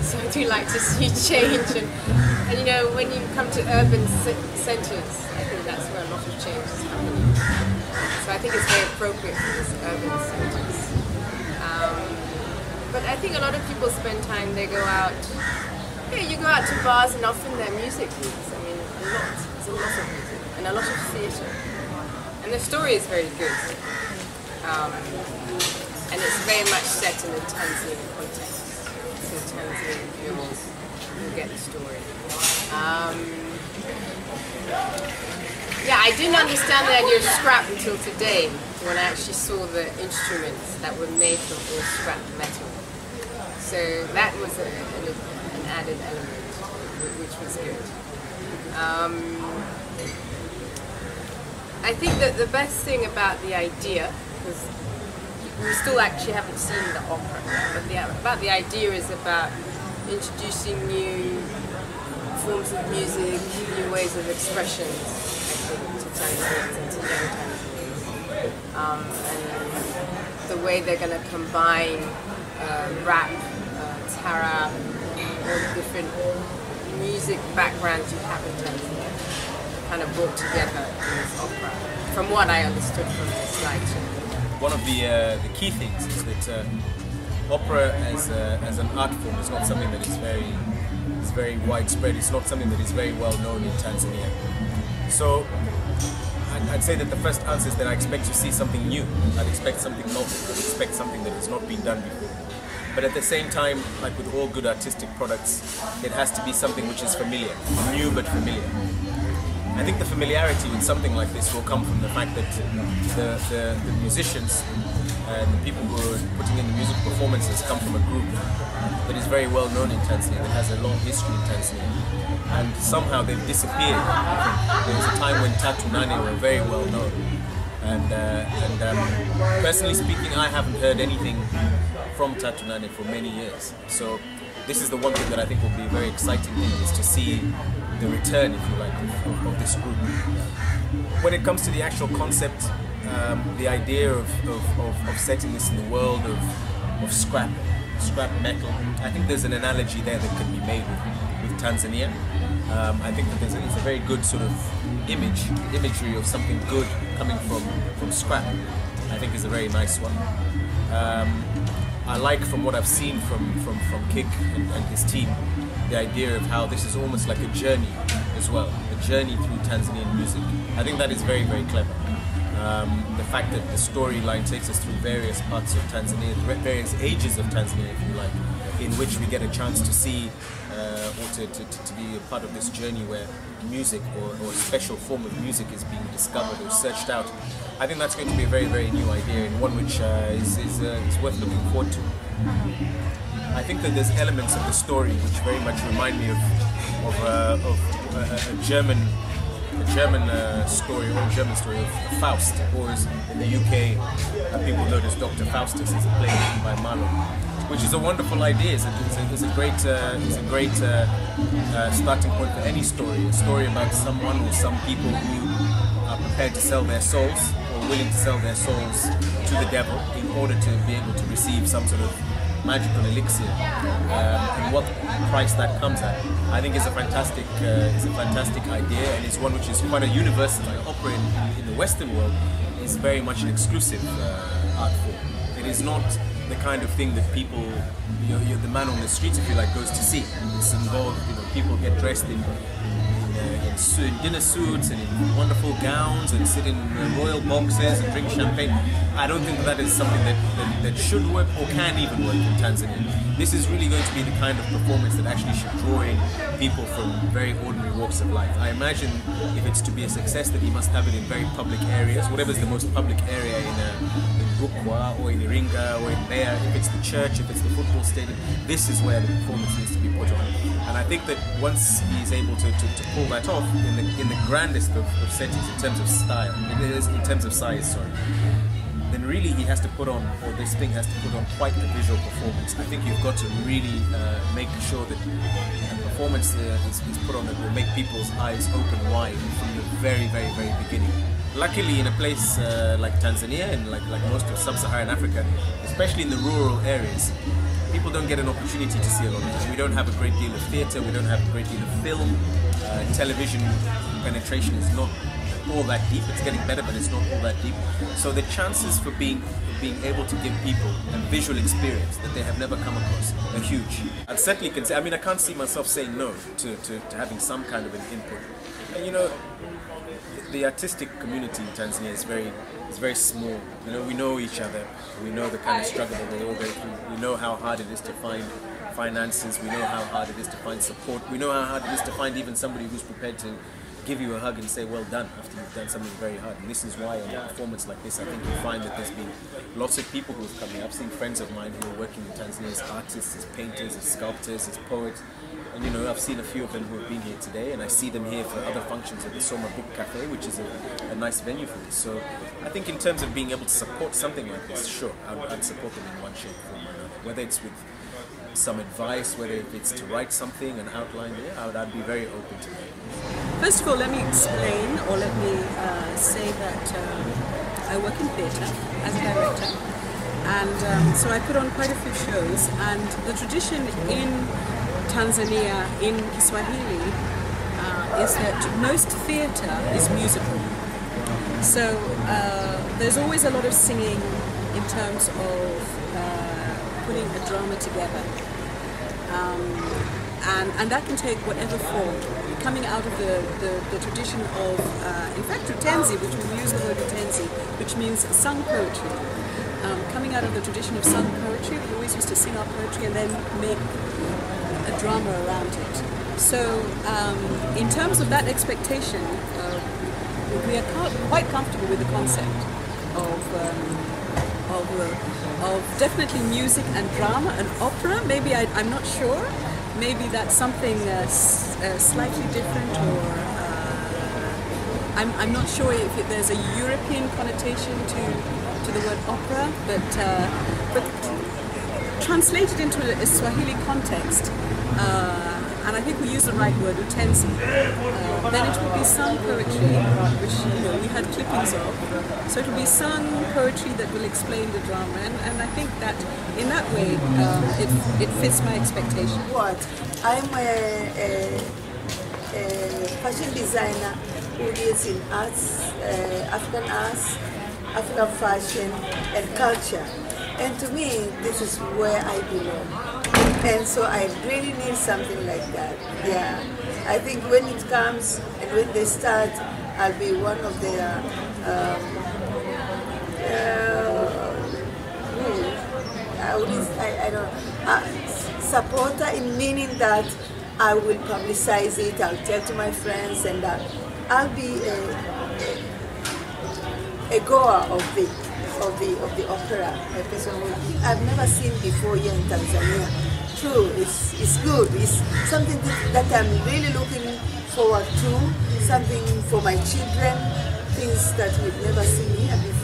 So I do like to see change, and you know, when you come to urban centres, I think that's where a lot of change is happening. So I think it's very appropriate for these urban centres. But I think a lot of people spend time, they go out, yeah, you go out to bars and often they're music groups. I mean, there's a lot of music and a lot of theatre. And the story is very good. And it's very much set in the Tanzanian context. So Tanzanian viewers will get the story. Yeah, I didn't understand the idea of scrap until today, when I actually saw the instruments that were made from all scrap metal. So that was an added element, which was good. I think that the best thing about the idea, because we still actually haven't seen the opera, but the idea is about introducing new forms of music, new ways of expression, I think, to Tanzanians and to young Tanzanians. And the way they're going to combine rap, tarab, all the different music backgrounds you have in Tanzania, kind of brought together in this opera, from what I understood from the slideshow. One of the key things is that opera as an art form is not something that is very widespread. It's not something that is very well known in Tanzania. So I'd say that the first answer is that I expect to see something new. I'd expect something novel. I'd expect something that has not been done before. But at the same time, like with all good artistic products, it has to be something which is familiar, new but familiar. I think the familiarity with something like this will come from the fact that the musicians and the people who are putting in the music performances come from a group that is very well known in Tanzania, that has a long history in Tanzania. And somehow they've disappeared. There was a time when Tatu Nane were very well known. And personally speaking, I haven't heard anything from Tatu Nane for many years. So this is the one thing that I think will be a very exciting thing, is to see the return, if you like, of this group. When it comes to the actual concept, the idea of setting this in the world of scrap metal, I think there's an analogy there that can be made with Tanzania. I think that it's a very good sort of imagery of something good coming from scrap. I think is a very nice one. I like, from what I've seen from Kick and his team, the idea of how this is almost like a journey as well, a journey through Tanzanian music. I think that is very, very clever. The fact that the storyline takes us through various parts of Tanzania, various ages of Tanzania, if you like, in which we get a chance to see or to be a part of this journey where music or a special form of music is being discovered or searched out. I think that's going to be a very, very new idea, and one which is worth looking forward to. I think that there's elements of the story which very much remind me of a German story, or a German story of Faust, or as in the UK people know it as Dr. Faustus. It's a play written by Marlowe, which is a wonderful idea. It's a great starting point for any story. A story about someone or some people who are prepared to sell their souls, or willing to sell their souls to the devil in order to be able to receive some sort of magical elixir, and what price that comes at. I think is a fantastic idea, and it's one which is quite a universal. Like opera in the Western world is very much an exclusive art form. It is not the kind of thing that people, the man on the streets, if you like, goes to see. It's involved, people get dressed in dinner suits and in wonderful gowns and sit in royal boxes and drink champagne. I don't think that is something that should work or can even work in Tanzania. This is really going to be the kind of performance that actually should draw in people from very ordinary walks of life. I imagine if it's to be a success that he must have it in very public areas, whatever's the most public area in Rukwa or in Iringa or in there, if it's the church, if it's the football stadium, this is where the performance needs to be put on. And I think that once he's able to pull that off in the grandest of settings in terms of style, in terms of size, sorry, then really he has to put on, or this thing has to put on quite a visual performance. I think you've got to really make sure that a performance is put on that will make people's eyes open wide from the very, very, very beginning. Luckily, in a place like Tanzania and like most of sub-Saharan Africa, especially in the rural areas, people don't get an opportunity to see a lot of this. We don't have a great deal of theatre, we don't have a great deal of film, television penetration is not all that deep. It's getting better, but it's not all that deep. So the chances for being able to give people a visual experience that they have never come across are huge. I'd certainly consider, I mean, I can't see myself saying no to having some kind of an input. And you know, the artistic community in Tanzania is very small. You know, we know each other. We know the kind of struggle that they all go through. We know how hard it is to find finances. We know how hard it is to find support. We know how hard it is to find even somebody who's prepared to give you a hug and say well done after you've done something very hard. And this is why on a performance like this, I think you find that there's been lots of people who have come here. I've seen friends of mine who are working in Tanzania as artists, as painters, as sculptors, as poets. And you know, I've seen a few of them who have been here today, and I see them here for other functions at the Soma Book Cafe, which is a nice venue for this. So I think in terms of being able to support something like this, sure, I'd support them in one shape, form or another. Whether it's with some advice, whether it's to write something, an outline, yeah, I'd be very open to that. First of all, let me explain, or let me say that I work in theatre as a director, and so I put on quite a few shows, and the tradition in Tanzania, in Swahili, is that most theatre is musical. So there's always a lot of singing in terms of putting a drama together. And that can take whatever form, coming out of the tradition of, in fact, utenzi, which we use the word utenzi, which means sung poetry. Coming out of the tradition of sung poetry, we always used to sing our poetry and then make a drama around it. So in terms of that expectation, we are quite comfortable with the concept of definitely music and drama and opera. Maybe I'm not sure. Maybe that's something slightly different, or I'm not sure if there's a European connotation to the word opera, but translated into a Swahili context, and I think we use the right word, utenzi, then it will be sung poetry, which we had clippings of. So it will be sung poetry that will explain the drama, and I think that in that way it fits my expectation. I'm a fashion designer who deals in arts, African fashion and culture. And to me, this is where I belong. And so I really need something like that. Yeah. I think when it comes and when they start, I'll be one of their supporter, in meaning that I will publicize it, I'll tell to my friends, and I'll be a goer of the opera. A person I've never seen before here in Tanzania. True, it's good. It's something that I'm really looking forward to. Something for my children, things that we've never seen here before.